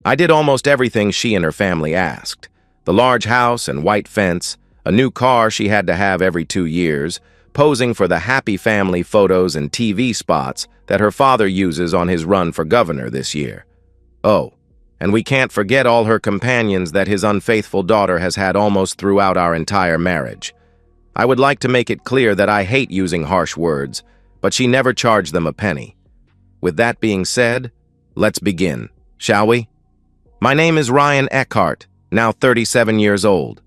I did almost everything she and her family asked. The large house and white fence, a new car she had to have every 2 years, posing for the happy family photos and TV spots that her father uses on his run for governor this year. Oh, and we can't forget all her companions that his unfaithful daughter has had almost throughout our entire marriage. I would like to make it clear that I hate using harsh words, but she never charged them a penny. With that being said, let's begin, shall we? My name is Ryan Eckhart, now 37 years old.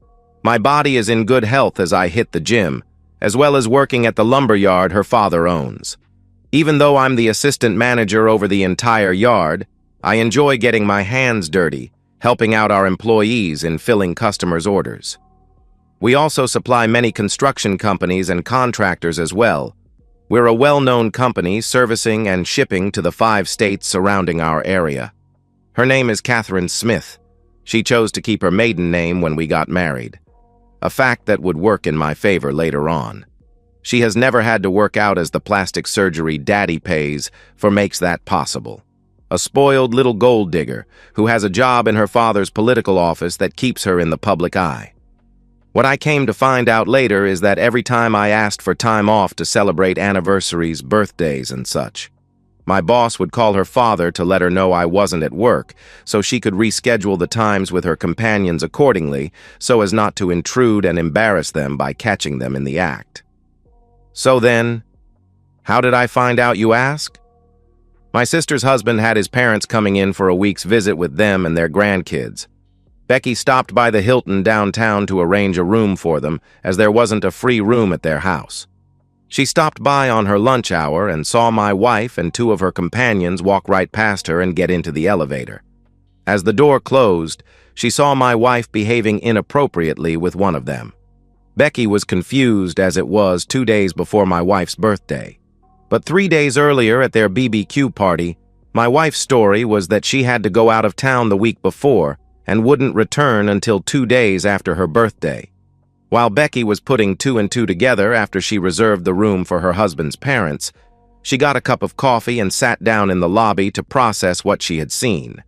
My body is in good health as I hit the gym, as well as working at the lumber yard her father owns. Even though I'm the assistant manager over the entire yard, I enjoy getting my hands dirty, helping out our employees in filling customers' orders. We also supply many construction companies and contractors as well. We're a well-known company servicing and shipping to the 5 states surrounding our area. Her name is Catherine Smith. She chose to keep her maiden name when we got married, a fact that would work in my favor later on. She has never had to work out as the plastic surgery daddy pays for makes that possible. A spoiled little gold digger who has a job in her father's political office that keeps her in the public eye. What I came to find out later is that every time I asked for time off to celebrate anniversaries, birthdays, and such, my boss would call her father to let her know I wasn't at work so she could reschedule the times with her companions accordingly so as not to intrude and embarrass them by catching them in the act. So then, how did I find out, you ask? My sister's husband had his parents coming in for a week's visit with them and their grandkids. Becky stopped by the Hilton downtown to arrange a room for them, as there wasn't a free room at their house. She stopped by on her lunch hour and saw my wife and 2 of her companions walk right past her and get into the elevator. As the door closed, she saw my wife behaving inappropriately with one of them. Becky was confused as it was 2 days before my wife's birthday. But 3 days earlier at their BBQ party, my wife's story was that she had to go out of town the week before and wouldn't return until 2 days after her birthday. While Becky was putting 2 and 2 together after she reserved the room for her husband's parents, she got a cup of coffee and sat down in the lobby to process what she had seen.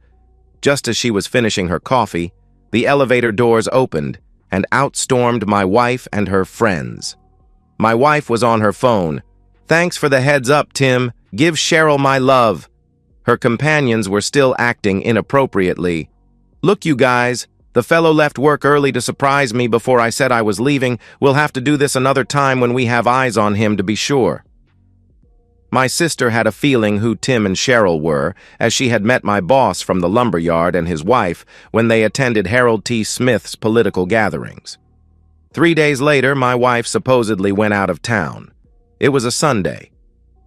Just as she was finishing her coffee, the elevator doors opened and out stormed my wife and her friends. My wife was on her phone. "Thanks for the heads up, Tim. Give Cheryl my love." Her companions were still acting inappropriately. "Look, you guys, the fellow left work early to surprise me before I said I was leaving. We'll have to do this another time when we have eyes on him to be sure." My sister had a feeling who Tim and Cheryl were, as she had met my boss from the lumberyard and his wife when they attended Harold T. Smith's political gatherings. 3 days later, my wife supposedly went out of town. It was a Sunday.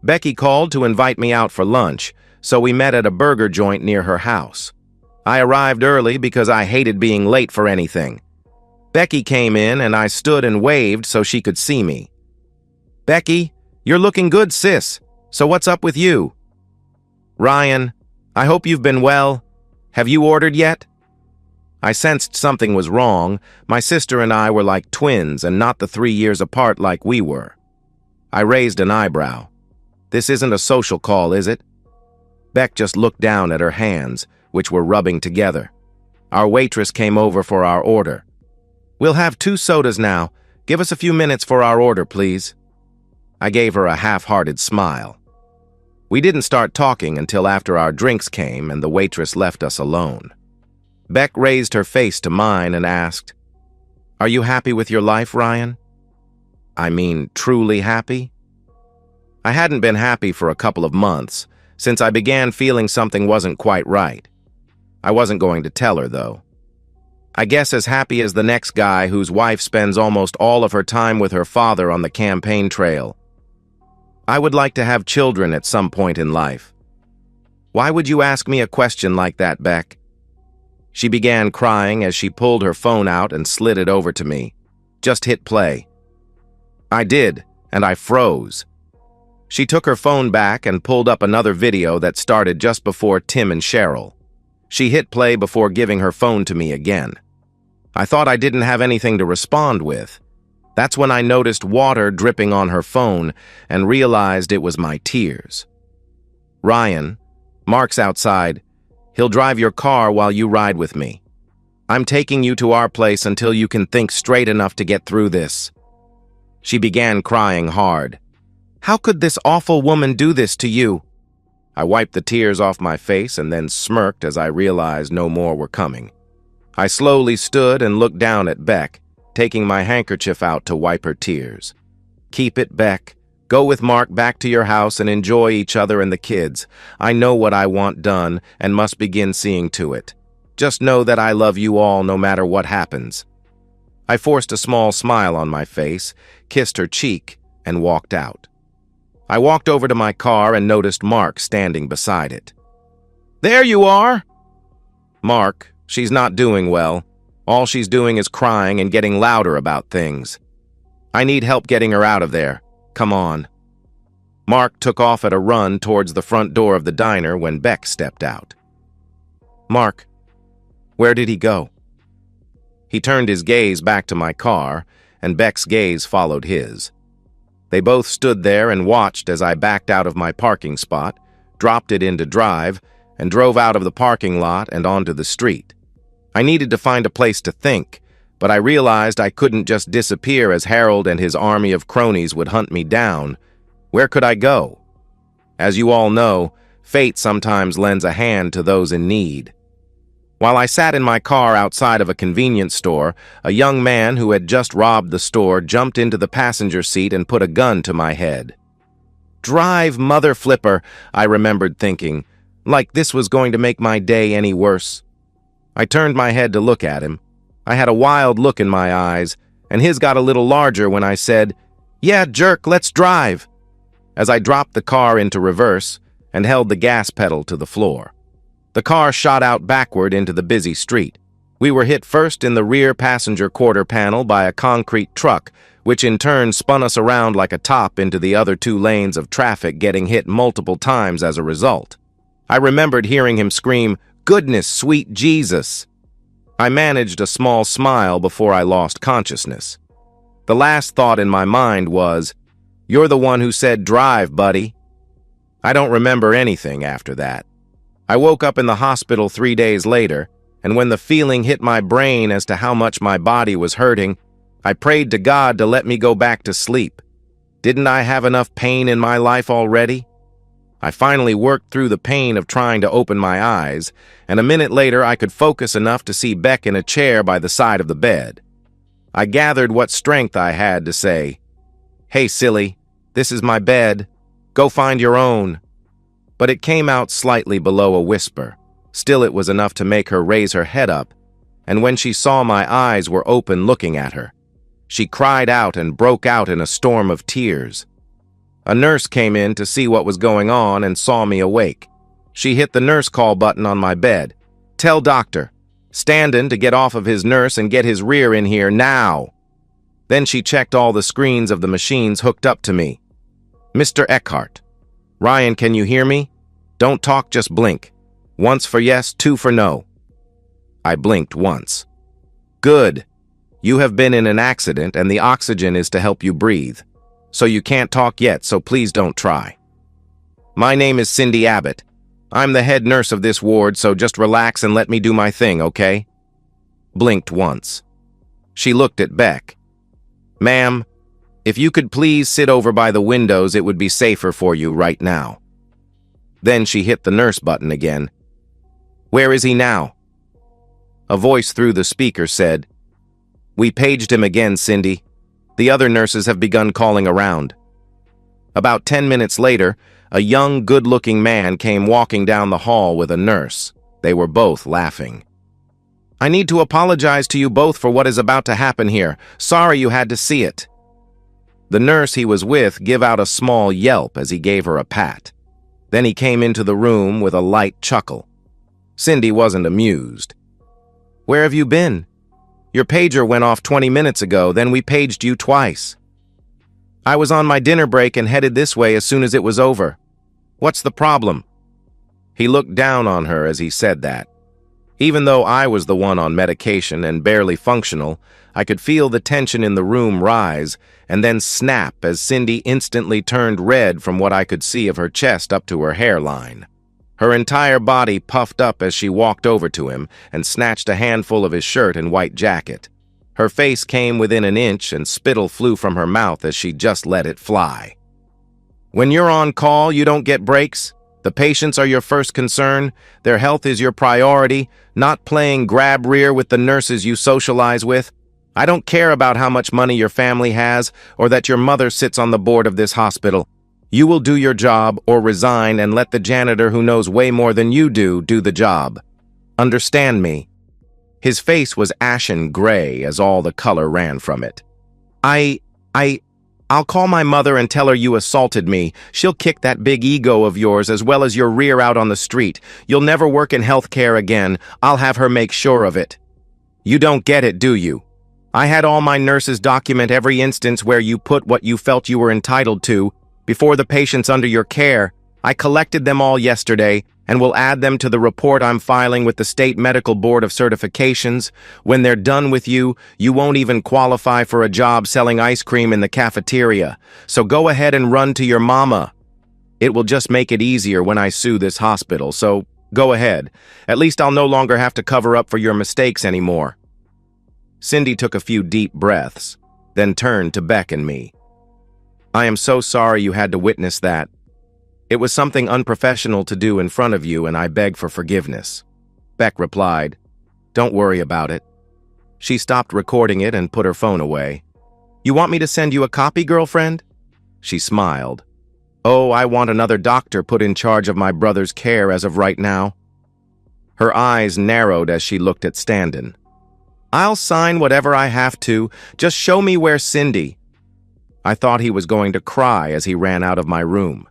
Becky called to invite me out for lunch, so we met at a burger joint near her house. I arrived early because I hated being late for anything. Becky came in and I stood and waved so she could see me. "Becky, you're looking good, sis. So what's up with you?" "Ryan, I hope you've been well. Have you ordered yet?" I sensed something was wrong. My sister and I were like twins and not the 3 years apart like we were. I raised an eyebrow. "This isn't a social call, is it?" Beck just looked down at her hands, which were rubbing together. Our waitress came over for our order. "We'll have 2 sodas now. Give us a few minutes for our order, please." I gave her a half-hearted smile. We didn't start talking until after our drinks came and the waitress left us alone. Beck raised her face to mine and asked, "Are you happy with your life, Ryan?" I mean, truly happy? I hadn't been happy for a couple of months, since I began feeling something wasn't quite right. I wasn't going to tell her, though. I guess as happy as the next guy whose wife spends almost all of her time with her father on the campaign trail. I would like to have children at some point in life. Why would you ask me a question like that, Beck? She began crying as she pulled her phone out and slid it over to me. Just hit play. I did, and I froze. She took her phone back and pulled up another video that started just before Tim and Cheryl. She hit play before giving her phone to me again. I thought I didn't have anything to respond with. That's when I noticed water dripping on her phone and realized it was my tears. "Ryan, Mark's outside. He'll drive your car while you ride with me. I'm taking you to our place until you can think straight enough to get through this." She began crying hard. "How could this awful woman do this to you?" I wiped the tears off my face and then smirked as I realized no more were coming. I slowly stood and looked down at Beck, taking my handkerchief out to wipe her tears. "Keep it, Beck. Go with Mark back to your house and enjoy each other and the kids. I know what I want done and must begin seeing to it. Just know that I love you all no matter what happens." I forced a small smile on my face, kissed her cheek, and walked out. I walked over to my car and noticed Mark standing beside it. "There you are!" "Mark, she's not doing well. All she's doing is crying and getting louder about things. I need help getting her out of there. Come on." Mark took off at a run towards the front door of the diner when Beck stepped out. "Mark, where did he go?" He turned his gaze back to my car, and Beck's gaze followed his. They both stood there and watched as I backed out of my parking spot, dropped it into drive, and drove out of the parking lot and onto the street. I needed to find a place to think, but I realized I couldn't just disappear as Harold and his army of cronies would hunt me down. Where could I go? As you all know, fate sometimes lends a hand to those in need. While I sat in my car outside of a convenience store, a young man who had just robbed the store jumped into the passenger seat and put a gun to my head. "Drive, mother flipper," I remembered thinking, like this was going to make my day any worse. I turned my head to look at him. I had a wild look in my eyes, and his got a little larger when I said, "Yeah, jerk, let's drive," as I dropped the car into reverse and held the gas pedal to the floor. The car shot out backward into the busy street. We were hit first in the rear passenger quarter panel by a concrete truck, which in turn spun us around like a top into the other 2 lanes of traffic, getting hit multiple times as a result. I remembered hearing him scream, "Goodness, sweet Jesus!" I managed a small smile before I lost consciousness. The last thought in my mind was, "You're the one who said drive, buddy." I don't remember anything after that. I woke up in the hospital 3 days later, and when the feeling hit my brain as to how much my body was hurting, I prayed to God to let me go back to sleep. Didn't I have enough pain in my life already? I finally worked through the pain of trying to open my eyes, and a minute later I could focus enough to see Beck in a chair by the side of the bed. I gathered what strength I had to say, "Hey, silly, this is my bed. Go find your own." But it came out slightly below a whisper. Still, it was enough to make her raise her head up, and when she saw my eyes were open looking at her, she cried out and broke out in a storm of tears. A nurse came in to see what was going on and saw me awake. She hit the nurse call button on my bed. "Tell doctor Standen to get off of his nurse and get his rear in here now." Then she checked all the screens of the machines hooked up to me. "Mr. Eckhart. Ryan, can you hear me? Don't talk, just blink. 1 for yes, 2 for no." I blinked once. "Good. You have been in an accident and the oxygen is to help you breathe. So you can't talk yet, so please don't try. My name is Cindy Abbott. I'm the head nurse of this ward, so just relax and let me do my thing, okay?" Blinked once. She looked at Beck. "Ma'am, if you could please sit over by the windows, it would be safer for you right now." Then she hit the nurse button again. "Where is he now?" A voice through the speaker said, "We paged him again, Cindy. The other nurses have begun calling around." About 10 minutes later, a young, good-looking man came walking down the hall with a nurse. They were both laughing. "I need to apologize to you both for what is about to happen here. Sorry you had to see it." The nurse he was with gave out a small yelp as he gave her a pat. Then he came into the room with a light chuckle. Cindy wasn't amused. "Where have you been? Your pager went off 20 minutes ago, then we paged you twice." "I was on my dinner break and headed this way as soon as it was over. What's the problem?" He looked down on her as he said that. Even though I was the one on medication and barely functional, I could feel the tension in the room rise and then snap as Cindy instantly turned red from what I could see of her chest up to her hairline. Her entire body puffed up as she walked over to him and snatched a handful of his shirt and white jacket. Her face came within an inch and spittle flew from her mouth as she just let it fly. When you're on call, you don't get breaks. The patients are your first concern. Their health is your priority, not playing grab rear with the nurses you socialize with. I don't care about how much money your family has or that your mother sits on the board of this hospital. You will do your job or resign and let the janitor who knows way more than you do the job. Understand me? His face was ashen gray as all the color ran from it. I'll call my mother and tell her you assaulted me. She'll kick that big ego of yours as well as your rear out on the street. You'll never work in healthcare again. I'll have her make sure of it. You don't get it, do you? I had all my nurses document every instance where you put what you felt you were entitled to before the patients under your care. I collected them all yesterday and will add them to the report I'm filing with the State Medical Board of Certifications. When they're done with you, you won't even qualify for a job selling ice cream in the cafeteria. So go ahead and run to your mama. It will just make it easier when I sue this hospital, so go ahead. At least I'll no longer have to cover up for your mistakes anymore. Cindy took a few deep breaths, then turned to Beck and me. I am so sorry you had to witness that. It was something unprofessional to do in front of you, and I beg for forgiveness. Beck replied, Don't worry about it. She stopped recording it and put her phone away. You want me to send you a copy, girlfriend? She smiled. Oh, I want another doctor put in charge of my brother's care as of right now. Her eyes narrowed as she looked at Standen. I'll sign whatever I have to. Just show me where Cindy. I thought he was going to cry as he ran out of my room.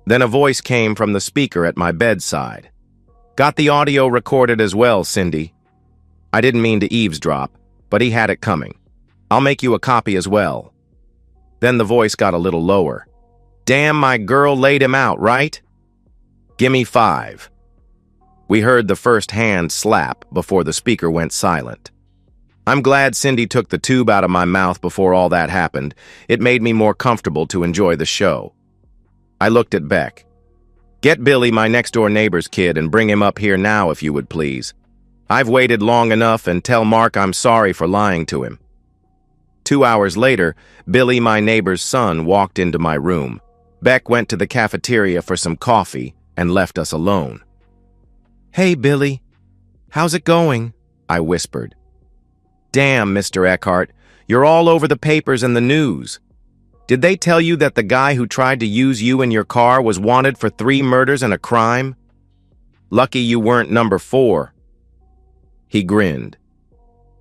Then a voice came from the speaker at my bedside. Got the audio recorded as well, Cindy. I didn't mean to eavesdrop, but he had it coming. I'll make you a copy as well. Then the voice got a little lower. Damn, my girl laid him out, right? Gimme 5. We heard the first hand slap before the speaker went silent. I'm glad Cindy took the tube out of my mouth before all that happened. It made me more comfortable to enjoy the show. I looked at Beck. Get Billy, my next-door neighbor's kid, and bring him up here now if you would please. I've waited long enough, and tell Mark I'm sorry for lying to him. 2 hours later, Billy, my neighbor's son, walked into my room. Beck went to the cafeteria for some coffee and left us alone. Hey, Billy. How's it going? I whispered. Damn, Mr. Eckhart, you're all over the papers and the news. Did they tell you that the guy who tried to use you in your car was wanted for 3 murders and a crime? Lucky you weren't number 4. He grinned.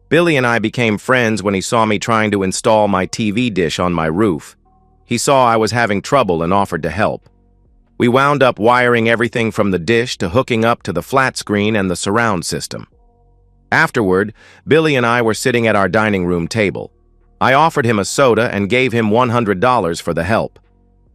Billy and I became friends when he saw me trying to install my TV dish on my roof. He saw I was having trouble and offered to help. We wound up wiring everything from the dish to hooking up to the flat screen and the surround system. Afterward, Billy and I were sitting at our dining room table. I offered him a soda and gave him $100 for the help.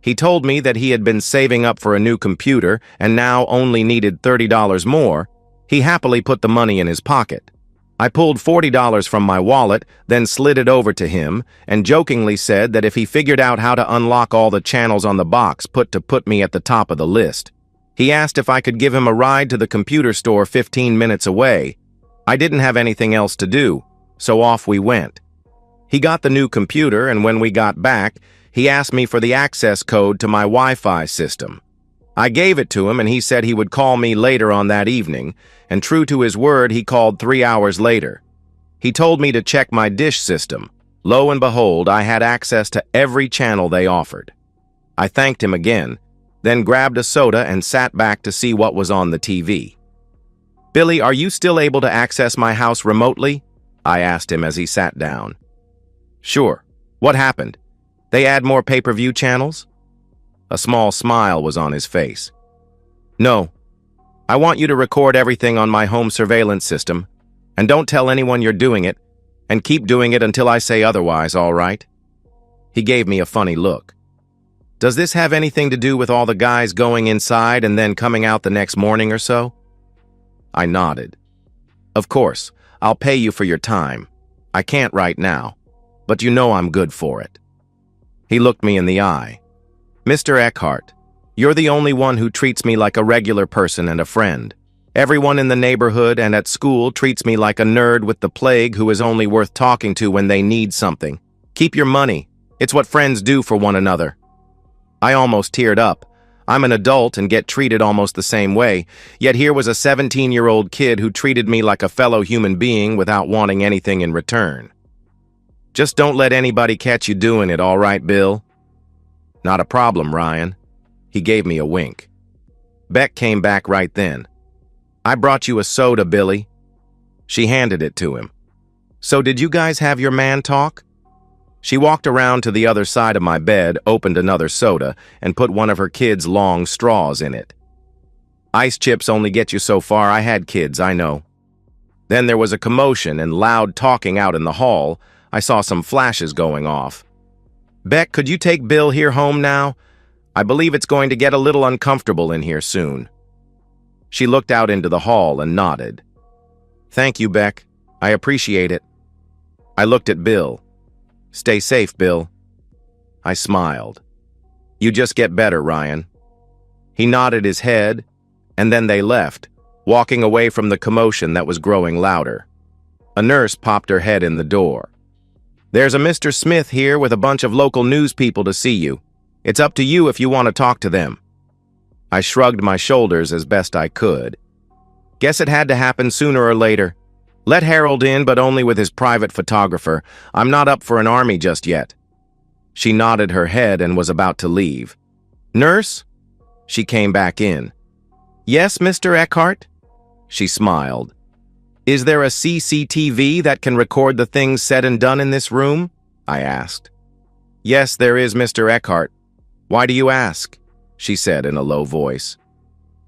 He told me that he had been saving up for a new computer and now only needed $30 more. He happily put the money in his pocket. I pulled $40 from my wallet, then slid it over to him, and jokingly said that if he figured out how to unlock all the channels on the box put me at the top of the list. He asked if I could give him a ride to the computer store 15 minutes away. I didn't have anything else to do, so off we went. He got the new computer, and when we got back, he asked me for the access code to my Wi-Fi system. I gave it to him, and he said he would call me later on that evening, and true to his word, he called 3 hours later. He told me to check my dish system. Lo and behold, I had access to every channel they offered. I thanked him again, then grabbed a soda and sat back to see what was on the TV. Billy, are you still able to access my house remotely? I asked him as he sat down. Sure. What happened? They add more pay-per-view channels? A small smile was on his face. No. I want you to record everything on my home surveillance system, and don't tell anyone you're doing it, and keep doing it until I say otherwise, all right? He gave me a funny look. Does this have anything to do with all the guys going inside and then coming out the next morning or so? I nodded. Of course, I'll pay you for your time. I can't right now, but you know I'm good for it. He looked me in the eye. Mr. Eckhart, You're the only one who treats me like a regular person and a friend. Everyone in the neighborhood and at school treats me like a nerd with the plague who is only worth talking to when they need something. Keep your money. It's what friends do for one another." I almost teared up. I'm an adult and get treated almost the same way, yet here was a 17-year-old kid who treated me like a fellow human being without wanting anything in return. "Just don't let anybody catch you doing it, all right, Bill?" "Not a problem, Ryan." He gave me a wink. Beck came back right then. "I brought you a soda, Billy." She handed it to him. "So did you guys have your man talk?" She walked around to the other side of my bed, opened another soda, and put one of her kids' long straws in it. "Ice chips only get you so far. I had kids, I know." Then there was a commotion and loud talking out in the hall. I saw some flashes going off. "Beck, could you take Bill here home now? I believe it's going to get a little uncomfortable in here soon." She looked out into the hall and nodded. "Thank you, Beck. I appreciate it." I looked at Bill. "Stay safe, Bill." I smiled. "You just get better, Ryan." He nodded his head, and then they left, walking away from the commotion that was growing louder. A nurse popped her head in the door. "There's a Mr. Smith here with a bunch of local news people to see you. It's up to you if you want to talk to them." I shrugged my shoulders as best I could. "Guess it had to happen sooner or later. Let Harold in, but only with his private photographer. I'm not up for an army just yet." She nodded her head and was about to leave. "Nurse?" She came back in. "Yes, Mr. Eckhart?" She smiled. "Is there a CCTV that can record the things said and done in this room?" I asked. "Yes, there is, Mr. Eckhart. Why do you ask?" she said in a low voice.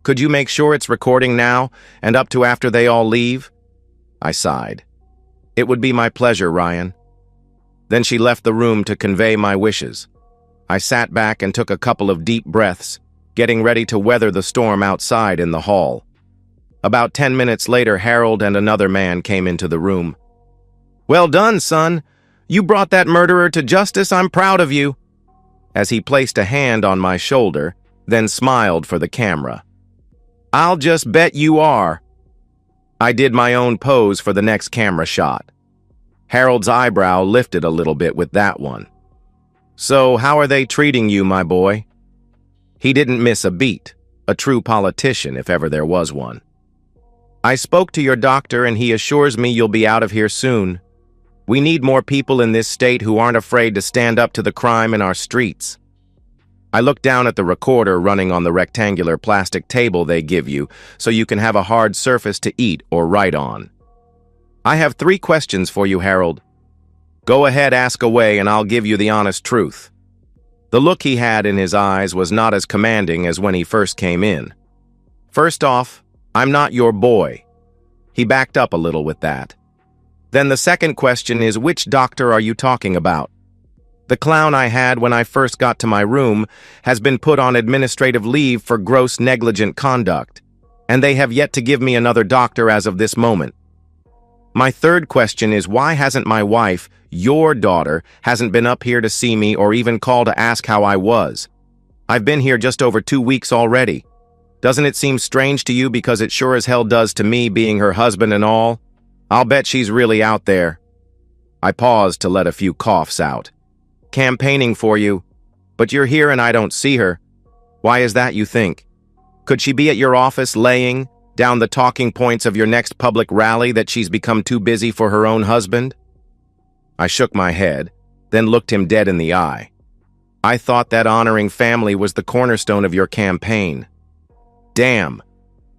"Could you make sure it's recording now and up to after they all leave?" I sighed. "It would be my pleasure, Ryan." Then she left the room to convey my wishes. I sat back and took a couple of deep breaths, getting ready to weather the storm outside in the hall. About 10 minutes later, Harold and another man came into the room. "Well done, son. You brought that murderer to justice. I'm proud of you," as he placed a hand on my shoulder, then smiled for the camera. "I'll just bet you are." I did my own pose for the next camera shot. Harold's eyebrow lifted a little bit with that one. "So, how are they treating you, my boy?" He didn't miss a beat, a true politician if ever there was one. "I spoke to your doctor and he assures me you'll be out of here soon. We need more people in this state who aren't afraid to stand up to the crime in our streets." I looked down at the recorder running on the rectangular plastic table they give you so you can have a hard surface to eat or write on. "I have 3 questions for you, Harold. Go ahead, ask away, and I'll give you the honest truth." The look he had in his eyes was not as commanding as when he first came in. "First off, I'm not your boy." He backed up a little with that. "Then the second question is, which doctor are you talking about? The clown I had when I first got to my room has been put on administrative leave for gross negligent conduct, and they have yet to give me another doctor as of this moment. My third question is, why hasn't my wife, your daughter, hasn't been up here to see me or even call to ask how I was? I've been here just over 2 weeks already. Doesn't it seem strange to you, because it sure as hell does to me, being her husband and all? I'll bet she's really out there." I paused to let a few coughs out. "Campaigning for you, but you're here and I don't see her. Why is that, you think? Could she be at your office laying down the talking points of your next public rally that she's become too busy for her own husband?" I shook my head, then looked him dead in the eye. "I thought that honoring family was the cornerstone of your campaign. Damn,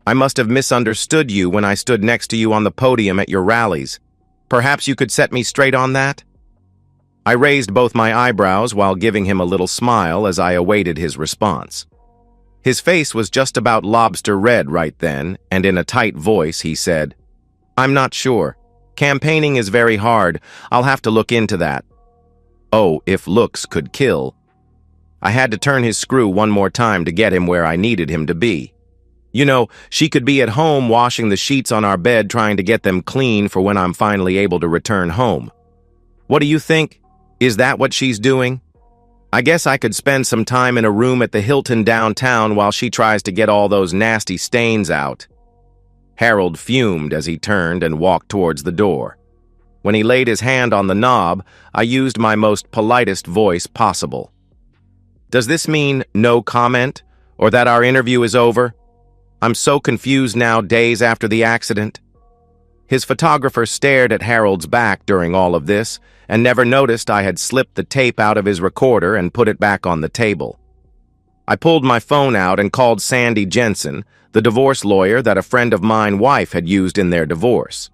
I must have misunderstood you when I stood next to you on the podium at your rallies. Perhaps you could set me straight on that?" I raised both my eyebrows while giving him a little smile as I awaited his response. His face was just about lobster red right then, and in a tight voice he said, "I'm not sure. Campaigning is very hard. I'll have to look into that." Oh, if looks could kill. I had to turn his screw one more time to get him where I needed him to be. You know, she could be at home washing the sheets on our bed, trying to get them clean for when I'm finally able to return home. What do you think? Is that what she's doing? I guess I could spend some time in a room at the Hilton downtown while she tries to get all those nasty stains out. Harold fumed as he turned and walked towards the door. When he laid his hand on the knob, I used my most politest voice possible. Does this mean no comment, or that our interview is over? I'm so confused now, days after the accident. His photographer stared at Harold's back during all of this and never noticed I had slipped the tape out of his recorder and put it back on the table. I pulled my phone out and called Sandy Jensen, the divorce lawyer that a friend of mine's wife had used in their divorce.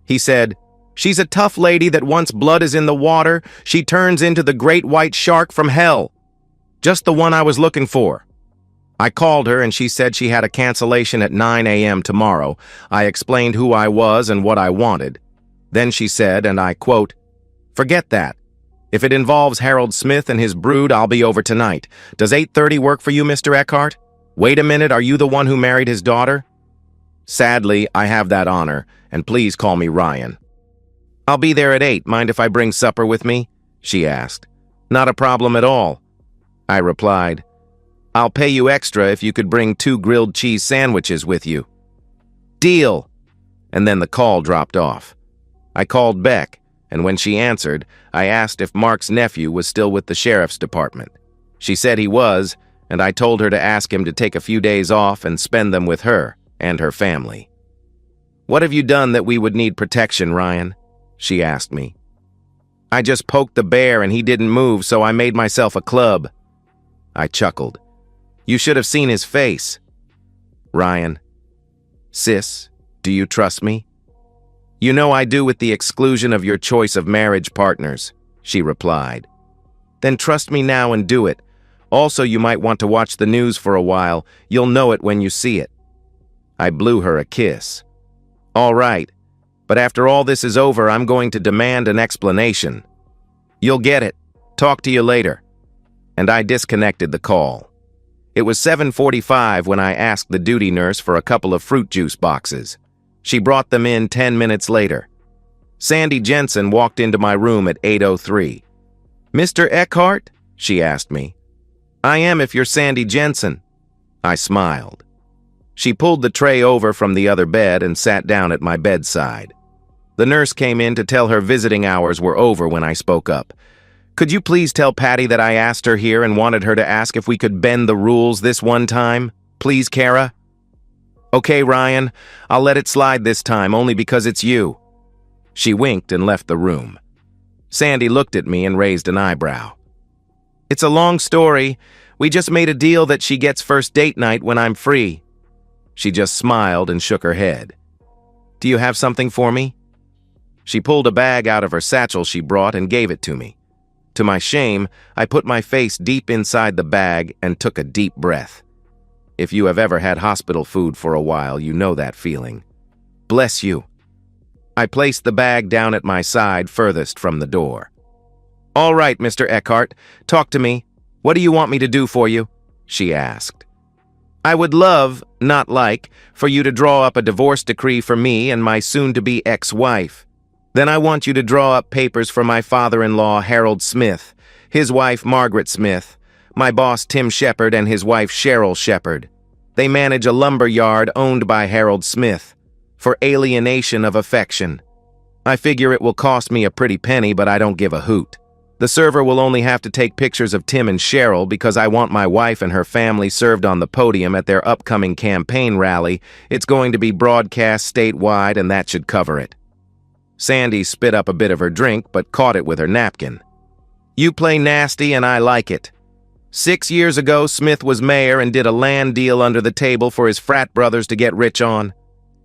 He said, "She's a tough lady that once blood is in the water, she turns into the great white shark from hell. Just the one I was looking for." I called her and she said she had a cancellation at 9 a.m. tomorrow. I explained who I was and what I wanted. Then she said, and I quote, "Forget that. If it involves Harold Smith and his brood, I'll be over tonight. Does 8:30 work for you, Mr. Eckhart? Wait a minute, are you the one who married his daughter?" "Sadly, I have that honor, and please call me Ryan." "I'll be there at 8. Mind if I bring supper with me?" she asked. "Not a problem at all," I replied. "I'll pay you extra if you could bring 2 grilled cheese sandwiches with you." "Deal." And then the call dropped off. I called Beck, and when she answered, I asked if Mark's nephew was still with the sheriff's department. She said he was, and I told her to ask him to take a few days off and spend them with her and her family. "What have you done that we would need protection, Ryan?" she asked me. "I just poked the bear and he didn't move, so I made myself a club." I chuckled. "You should have seen his face." "Ryan, sis, do you trust me?" "You know I do, with the exclusion of your choice of marriage partners," she replied. "Then trust me now and do it. Also, you might want to watch the news for a while. You'll know it when you see it." I blew her a kiss. "All right, but after all this is over, I'm going to demand an explanation." "You'll get it. Talk to you later." And I disconnected the call. It was 7:45 when I asked the duty nurse for a couple of fruit juice boxes. She brought them in 10 minutes later. Sandy Jensen walked into my room at 8:03. "Mr. Eckhart?" she asked me. "I am, if you're Sandy Jensen." I smiled. She pulled the tray over from the other bed and sat down at my bedside. The nurse came in to tell her visiting hours were over when I spoke up. "Could you please tell Patty that I asked her here and wanted her to ask if we could bend the rules this one time? Please, Kara?" "Okay, Ryan, I'll let it slide this time, only because it's you." She winked and left the room. Sandy looked at me and raised an eyebrow. "It's a long story. We just made a deal that she gets first date night when I'm free." She just smiled and shook her head. "Do you have something for me?" She pulled a bag out of her satchel she brought and gave it to me. To my shame, I put my face deep inside the bag and took a deep breath. If you have ever had hospital food for a while, you know that feeling. "Bless you." I placed the bag down at my side, furthest from the door. "All right, Mr. Eckhart, talk to me. What do you want me to do for you?" she asked. "I would love, not like, for you to draw up a divorce decree for me and my soon-to-be ex-wife. Then I want you to draw up papers for my father-in-law, Harold Smith, his wife, Margaret Smith, my boss, Tim Shepard, and his wife, Cheryl Shepard. They manage a lumber yard owned by Harold Smith, for alienation of affection. I figure it will cost me a pretty penny, but I don't give a hoot. The server will only have to take pictures of Tim and Cheryl because I want my wife and her family served on the podium at their upcoming campaign rally. It's going to be broadcast statewide, and that should cover it." Sandy spit up a bit of her drink, but caught it with her napkin. "You play nasty, and I like it. 6 years ago, Smith was mayor and did a land deal under the table for his frat brothers to get rich on.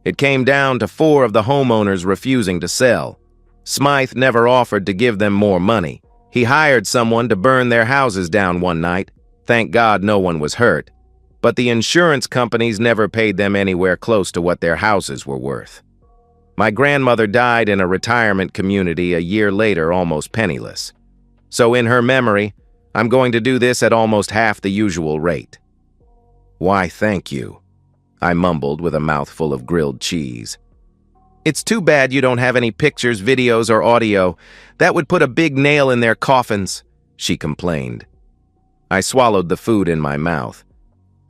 It came down to 4 of the homeowners refusing to sell. Smythe never offered to give them more money. He hired someone to burn their houses down one night. Thank God no one was hurt. But the insurance companies never paid them anywhere close to what their houses were worth. My grandmother died in a retirement community a year later, almost penniless. So in her memory, I'm going to do this at almost half the usual rate." "Why, thank you," I mumbled with a mouthful of grilled cheese. "It's too bad you don't have any pictures, videos, or audio. That would put a big nail in their coffins," she complained. I swallowed the food in my mouth.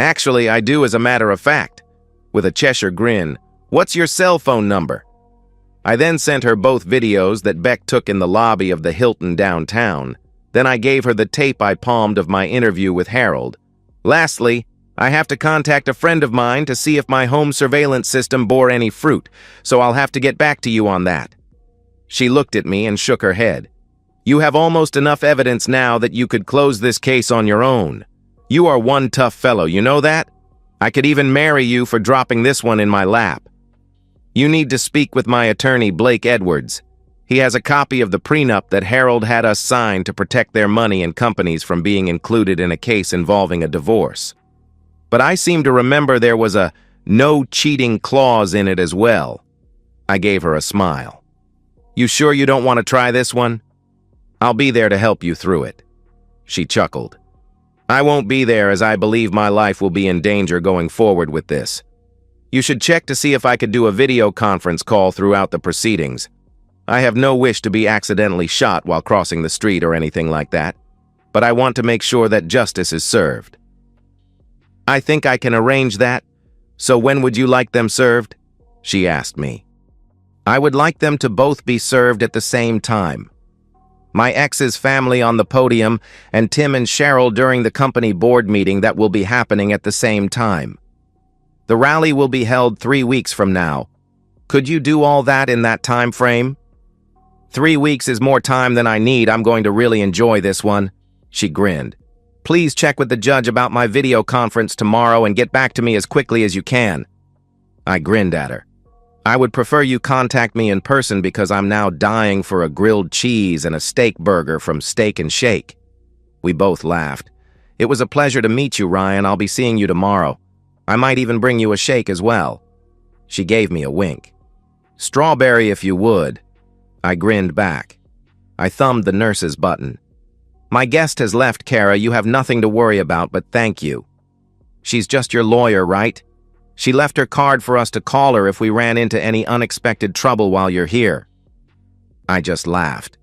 Actually, I do, as a matter of fact. With a Cheshire grin, what's your cell phone number? I then sent her both videos that Beck took in the lobby of the Hilton downtown. Then I gave her the tape I palmed of my interview with Harold. Lastly, I have to contact a friend of mine to see if my home surveillance system bore any fruit, so I'll have to get back to you on that. She looked at me and shook her head. You have almost enough evidence now that you could close this case on your own. You are one tough fellow, you know that? I could even marry you for dropping this one in my lap. You need to speak with my attorney, Blake Edwards. He has a copy of the prenup that Harold had us sign to protect their money and companies from being included in a case involving a divorce. But I seem to remember there was a no cheating clause in it as well. I gave her a smile. You sure you don't want to try this one? I'll be there to help you through it. She chuckled. I won't be there, as I believe my life will be in danger going forward with this. You should check to see if I could do a video conference call throughout the proceedings. I have no wish to be accidentally shot while crossing the street or anything like that, but I want to make sure that justice is served. I think I can arrange that. So when would you like them served? She asked me. I would like them to both be served at the same time. My ex's family on the podium and Tim and Cheryl during the company board meeting that will be happening at the same time. The rally will be held 3 weeks from now. Could you do all that in that time frame? 3 weeks is more time than I need. I'm going to really enjoy this one. She grinned. Please check with the judge about my video conference tomorrow and get back to me as quickly as you can. I grinned at her. I would prefer you contact me in person because I'm now dying for a grilled cheese and a steak burger from Steak and Shake. We both laughed. It was a pleasure to meet you, Ryan. I'll be seeing you tomorrow. I might even bring you a shake as well. She gave me a wink. Strawberry if you would. I grinned back. I thumbed the nurse's button. My guest has left, Kara. You have nothing to worry about, but thank you. She's just your lawyer, right? She left her card for us to call her if we ran into any unexpected trouble while you're here. I just laughed.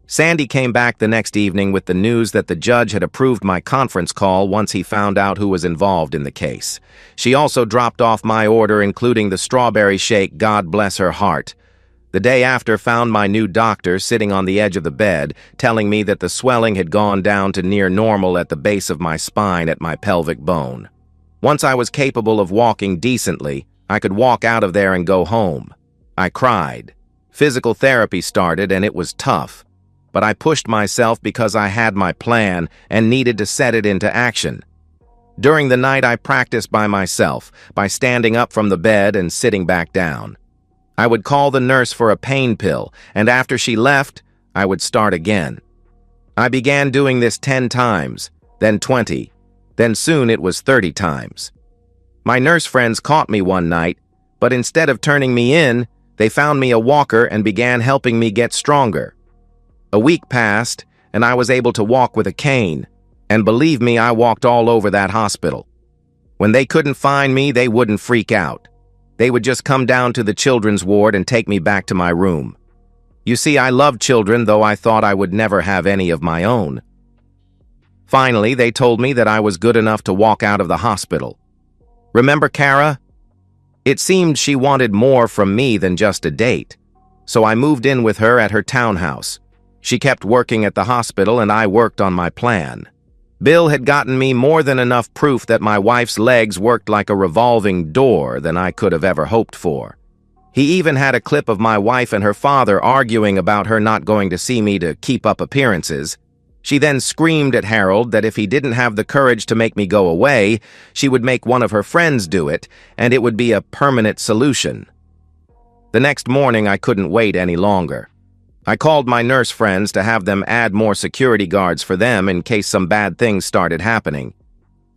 Sandy came back the next evening with the news that the judge had approved my conference call once he found out who was involved in the case. She also dropped off my order, including the strawberry shake, God bless her heart. The day after found my new doctor sitting on the edge of the bed, telling me that the swelling had gone down to near normal at the base of my spine at my pelvic bone. Once I was capable of walking decently, I could walk out of there and go home. I cried. Physical therapy started and it was tough, but I pushed myself because I had my plan and needed to set it into action. During the night, I practiced by myself, by standing up from the bed and sitting back down. I would call the nurse for a pain pill, and after she left, I would start again. I began doing this 10 times, then 20, then soon it was 30 times. My nurse friends caught me one night, but instead of turning me in, they found me a walker and began helping me get stronger. A week passed, and I was able to walk with a cane, and believe me, I walked all over that hospital. When they couldn't find me, they wouldn't freak out. They would just come down to the children's ward and take me back to my room. You see, I loved children, though I thought I would never have any of my own. Finally, they told me that I was good enough to walk out of the hospital. Remember Kara? It seemed she wanted more from me than just a date, so I moved in with her at her townhouse. She kept working at the hospital and I worked on my plan. Bill had gotten me more than enough proof that my wife's legs worked like a revolving door than I could have ever hoped for. He even had a clip of my wife and her father arguing about her not going to see me to keep up appearances. She then screamed at Harold that if he didn't have the courage to make me go away, she would make one of her friends do it, and it would be a permanent solution. The next morning, I couldn't wait any longer. I called my nurse friends to have them add more security guards for them in case some bad things started happening.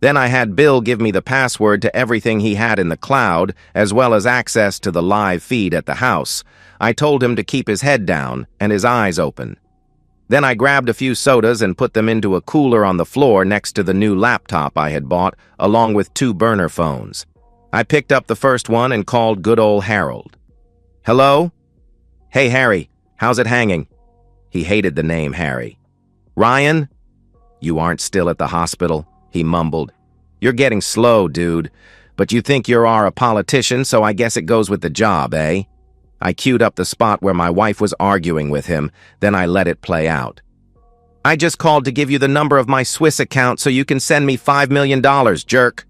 Then I had Bill give me the password to everything he had in the cloud, as well as access to the live feed at the house. I told him to keep his head down and his eyes open. Then I grabbed a few sodas and put them into a cooler on the floor next to the new laptop I had bought, along with 2 burner phones. I picked up the first one and called good old Harold. Hello? Hey, Harry. How's it hanging? He hated the name Harry. Ryan? You aren't still at the hospital, he mumbled. You're getting slow, dude. But you think you are a politician, so I guess it goes with the job, eh? I queued up the spot where my wife was arguing with him, then I let it play out. I just called to give you the number of my Swiss account so you can send me $5 million, jerk.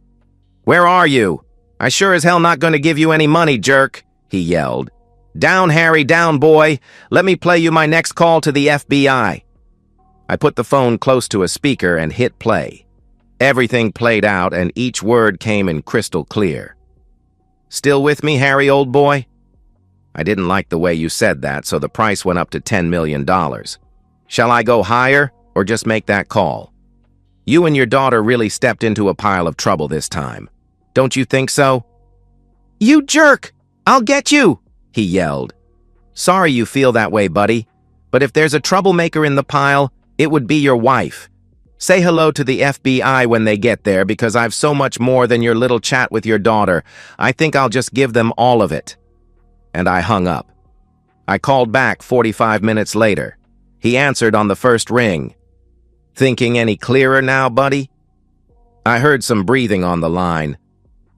Where are you? I sure as hell not going to give you any money, jerk, he yelled. Down, Harry, down, boy. Let me play you my next call to the FBI. I put the phone close to a speaker and hit play. Everything played out and each word came in crystal clear. Still with me, Harry, old boy? I didn't like the way you said that, so the price went up to $10 million. Shall I go higher or just make that call? You and your daughter really stepped into a pile of trouble this time. Don't you think so? You jerk! I'll get you! He yelled. Sorry you feel that way, buddy, but if there's a troublemaker in the pile, it would be your wife. Say hello to the FBI when they get there because I've so much more than your little chat with your daughter. I think I'll just give them all of it. And I hung up. I called back 45 minutes later. He answered on the first ring. Thinking any clearer now, buddy? I heard some breathing on the line.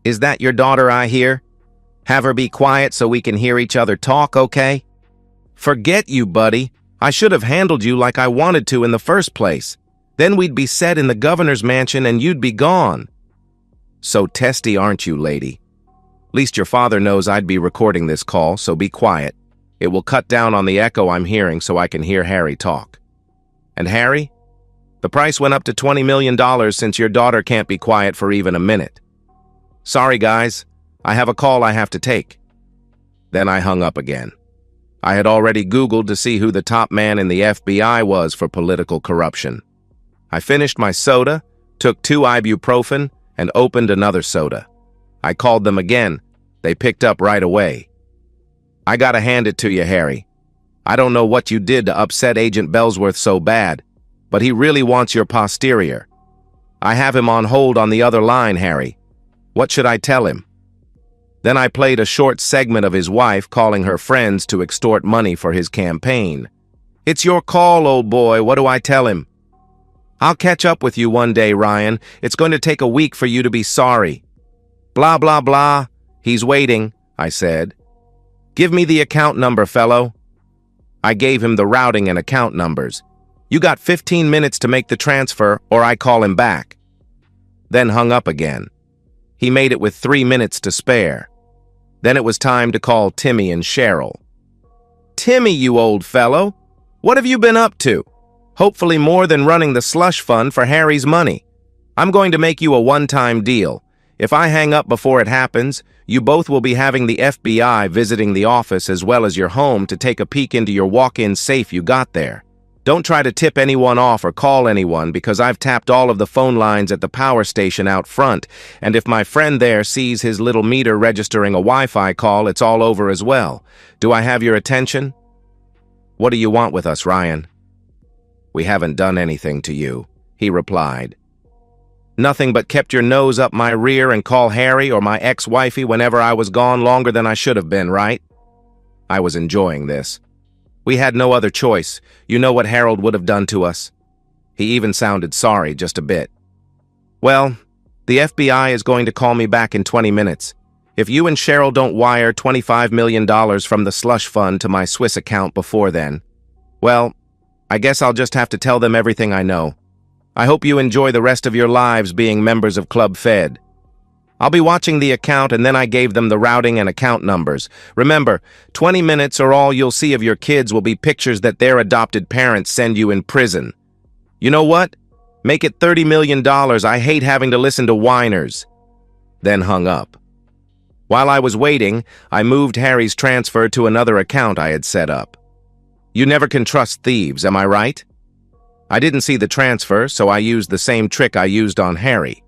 Is that your daughter I hear? Have her be quiet so we can hear each other talk, okay? Forget you, buddy. I should have handled you like I wanted to in the first place. Then we'd be set in the governor's mansion and you'd be gone. So testy, aren't you, lady? Least your father knows I'd be recording this call, so be quiet. It will cut down on the echo I'm hearing so I can hear Harry talk. And Harry? The price went up to $20 million since your daughter can't be quiet for even a minute. Sorry, guys. I have a call I have to take. Then I hung up again. I had already Googled to see who the top man in the FBI was for political corruption. I finished my soda, took 2 ibuprofen, and opened another soda. I called them again. They picked up right away. I gotta hand it to you, Harry. I don't know what you did to upset Agent Bellsworth so bad, but he really wants your posterior. I have him on hold on the other line, Harry. What should I tell him? Then I played a short segment of his wife calling her friends to extort money for his campaign. It's your call, old boy. What do I tell him? I'll catch up with you one day, Ryan. It's going to take a week for you to be sorry. Blah, blah, blah. He's waiting, I said. Give me the account number, fellow. I gave him the routing and account numbers. You got 15 minutes to make the transfer or I call him back. Then hung up again. He made it with 3 minutes to spare. Then it was time to call Timmy and Cheryl. Timmy, you old fellow, what have you been up to? Hopefully more than running the slush fund for Harry's money. I'm going to make you a one-time deal. If I hang up before it happens, you both will be having the FBI visiting the office as well as your home to take a peek into your walk-in safe you got there. Don't try to tip anyone off or call anyone because I've tapped all of the phone lines at the power station out front, and if my friend there sees his little meter registering a Wi-Fi call, it's all over as well. Do I have your attention? What do you want with us, Ryan? We haven't done anything to you, he replied. Nothing but kept your nose up my rear and call Harry or my ex-wifey whenever I was gone longer than I should have been, right? I was enjoying this. We had no other choice. You know what Harold would have done to us. He even sounded sorry just a bit. Well, the FBI is going to call me back in 20 minutes. If you and Cheryl don't wire $25 million from the slush fund to my Swiss account before then, well, I guess I'll just have to tell them everything I know. I hope you enjoy the rest of your lives being members of Club Fed. I'll be watching the account and then I gave them the routing and account numbers. Remember, 20 minutes or all you'll see of your kids will be pictures that their adopted parents send you in prison. You know what? Make it $30 million. I hate having to listen to whiners. Then hung up. While I was waiting, I moved Harry's transfer to another account I had set up. You never can trust thieves, am I right? I didn't see the transfer, so I used the same trick I used on Harry.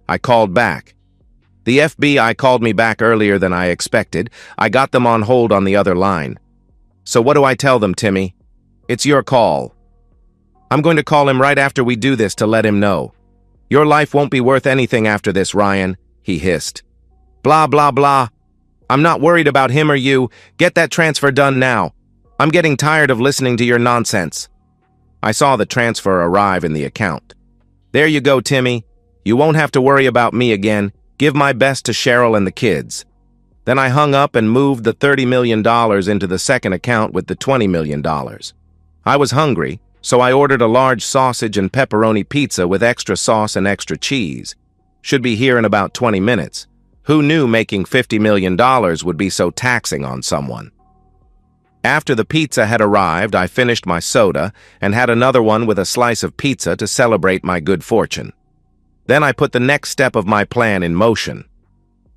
I called back. The FBI called me back earlier than I expected. I got them on hold on the other line. So what do I tell them, Timmy? It's your call. I'm going to call him right after we do this to let him know. Your life won't be worth anything after this, Ryan, he hissed. Blah, blah, blah. I'm not worried about him or you. Get that transfer done now. I'm getting tired of listening to your nonsense. I saw the transfer arrive in the account. There you go, Timmy. You won't have to worry about me again. Give my best to Cheryl and the kids. Then I hung up and moved the $30 million into the second account with the $20 million. I was hungry, so I ordered a large sausage and pepperoni pizza with extra sauce and extra cheese. Should be here in about 20 minutes. Who knew making $50 million would be so taxing on someone? After the pizza had arrived, I finished my soda and had another one with a slice of pizza to celebrate my good fortune. Then I put the next step of my plan in motion.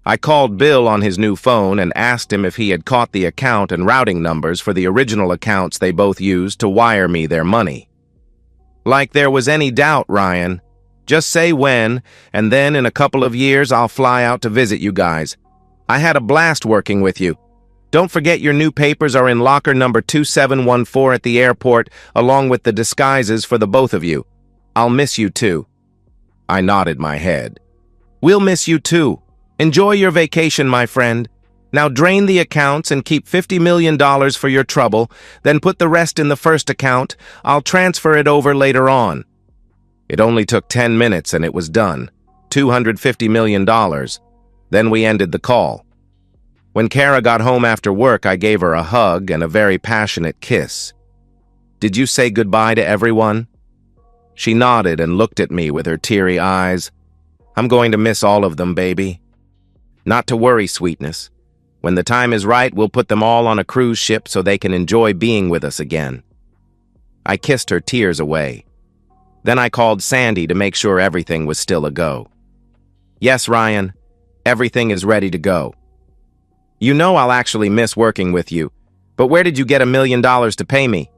I called Bill on his new phone and asked him if he had caught the account and routing numbers for the original accounts they both used to wire me their money. Like there was any doubt, Ryan. Just say when, and then in a couple of years I'll fly out to visit you guys. I had a blast working with you. Don't forget your new papers are in locker number 2714 at the airport, along with the disguises for the both of you. I'll miss you too. I nodded my head. We'll miss you too. Enjoy your vacation, my friend. Now drain the accounts and keep $50 million for your trouble, then put the rest in the first account. I'll transfer it over later on. It only took 10 minutes and it was done. $250 million. Then we ended the call. When Kara got home after work, I gave her a hug and a very passionate kiss. Did you say goodbye to everyone? She nodded and looked at me with her teary eyes. I'm going to miss all of them, baby. Not to worry, sweetness. When the time is right, we'll put them all on a cruise ship so they can enjoy being with us again. I kissed her tears away. Then I called Sandy to make sure everything was still a go. Yes, Ryan, everything is ready to go. You know I'll actually miss working with you, but where did you get $1 million to pay me?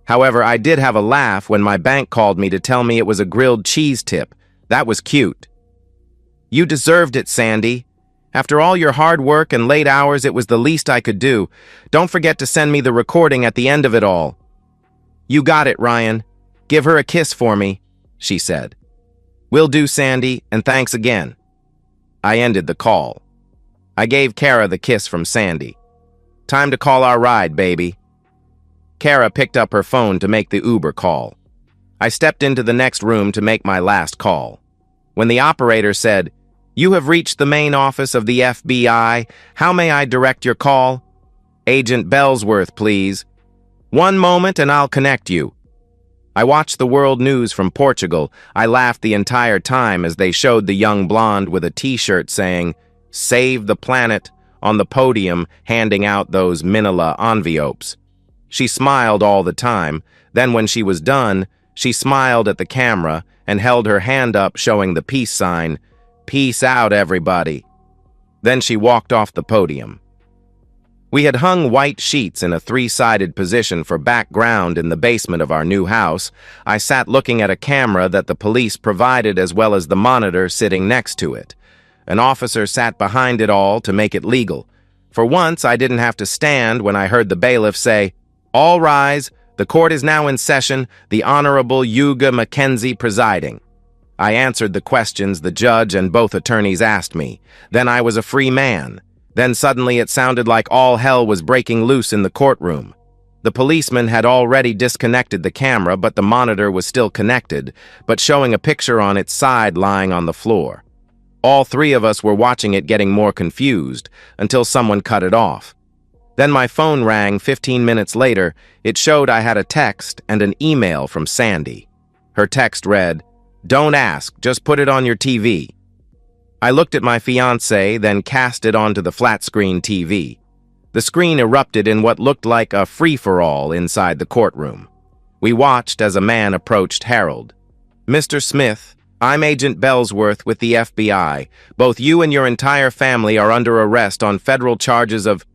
However, I did have a laugh when my bank called me to tell me it was a grilled cheese tip. That was cute. You deserved it, Sandy. After all your hard work and late hours, it was the least I could do. Don't forget to send me the recording at the end of it all. You got it, Ryan. Give her a kiss for me, she said. Will do, Sandy, and thanks again. I ended the call. I gave Kara the kiss from Sandy. Time to call our ride, baby. Kara picked up her phone to make the Uber call. I stepped into the next room to make my last call. When the operator said, "You have reached the main office of the FBI. How may I direct your call?" "Agent Bellsworth, please." "One moment and I'll connect you." I watched the world news from Portugal. I laughed the entire time as they showed the young blonde with a t-shirt saying, "Save the planet," on the podium handing out those manila envelopes. She smiled all the time. Then when she was done, she smiled at the camera and held her hand up showing the peace sign. "Peace out, everybody." Then she walked off the podium. We had hung white sheets in a three-sided position for background in the basement of our new house. I sat looking at a camera that the police provided as well as the monitor sitting next to it. An officer sat behind it all to make it legal. For once, I didn't have to stand when I heard the bailiff say, "All rise. The court is now in session. The Honorable Yuga Mackenzie presiding." I answered the questions the judge and both attorneys asked me. Then I was a free man. Then suddenly it sounded like all hell was breaking loose in the courtroom. The policeman had already disconnected the camera, but the monitor was still connected, but showing a picture on its side lying on the floor. All three of us were watching it getting more confused until someone cut it off. Then my phone rang 15 minutes later. It showed I had a text and an email from Sandy. Her text read, "Don't ask, just put it on your TV." I looked at my fiancé, then cast it onto the flat-screen TV. The screen erupted in what looked like a free-for-all inside the courtroom. We watched as a man approached Harold. "Mr. Smith, I'm Agent Bellsworth with the FBI. Both you and your entire family are under arrest on federal charges of..."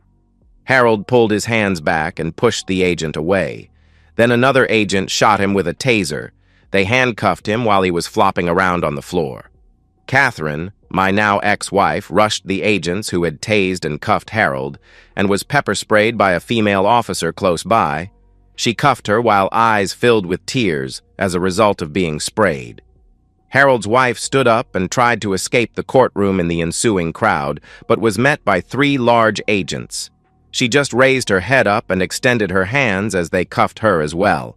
Harold pulled his hands back and pushed the agent away. Then another agent shot him with a taser. They handcuffed him while he was flopping around on the floor. Catherine, my now ex-wife, rushed the agents who had tased and cuffed Harold and was pepper-sprayed by a female officer close by. She cuffed her while eyes filled with tears as a result of being sprayed. Harold's wife stood up and tried to escape the courtroom in the ensuing crowd, but was met by 3 large agents. She just raised her head up and extended her hands as they cuffed her as well.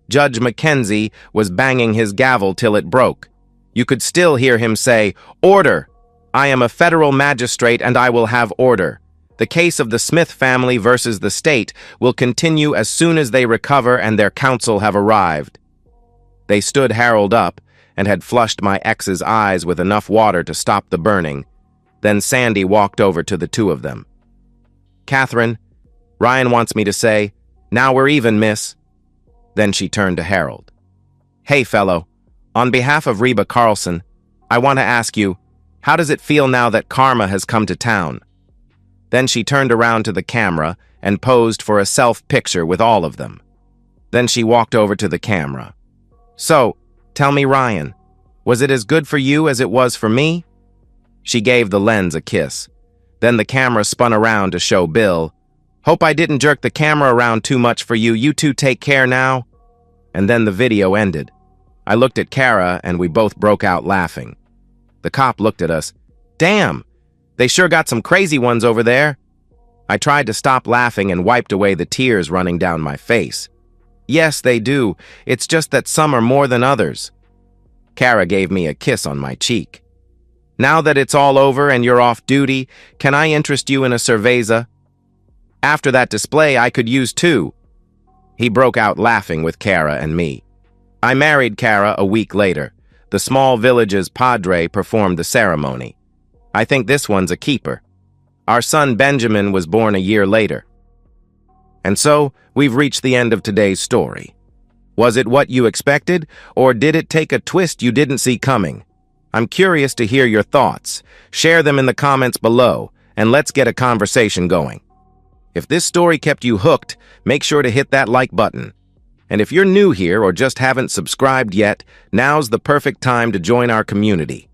Judge Mackenzie was banging his gavel till it broke. You could still hear him say, "Order! I am a federal magistrate and I will have order. The case of the Smith family versus the state will continue as soon as they recover and their counsel have arrived." They stood Harold up and had flushed my ex's eyes with enough water to stop the burning. Then Sandy walked over to the two of them. "Catherine, Ryan wants me to say, 'Now we're even, miss.'" Then she turned to Harold. "Hey, fellow, on behalf of Reba Carlson, I want to ask you, how does it feel now that karma has come to town?" Then she turned around to the camera and posed for a self-picture with all of them. Then she walked over to the camera. "So, tell me, Ryan, was it as good for you as it was for me?" She gave the lens a kiss. Then the camera spun around to show Bill. "Hope I didn't jerk the camera around too much for you. You two take care now." And then the video ended. I looked at Kara and we both broke out laughing. The cop looked at us. "Damn, they sure got some crazy ones over there." I tried to stop laughing and wiped away the tears running down my face. "Yes, they do. It's just that some are more than others." Kara gave me a kiss on my cheek. "Now that it's all over and you're off duty, can I interest you in a cerveza? After that display, I could use two." He broke out laughing with Kara and me. I married Kara a week later. The small village's padre performed the ceremony. I think this one's a keeper. Our son Benjamin was born a year later. And so, we've reached the end of today's story. Was it what you expected, or did it take a twist you didn't see coming? I'm curious to hear your thoughts. Share them in the comments below, and let's get a conversation going. If this story kept you hooked, make sure to hit that like button. And if you're new here or just haven't subscribed yet, now's the perfect time to join our community.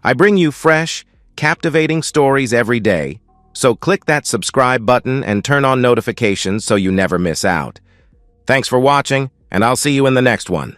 I bring you fresh, captivating stories every day, so click that subscribe button and turn on notifications so you never miss out. Thanks for watching, and I'll see you in the next one.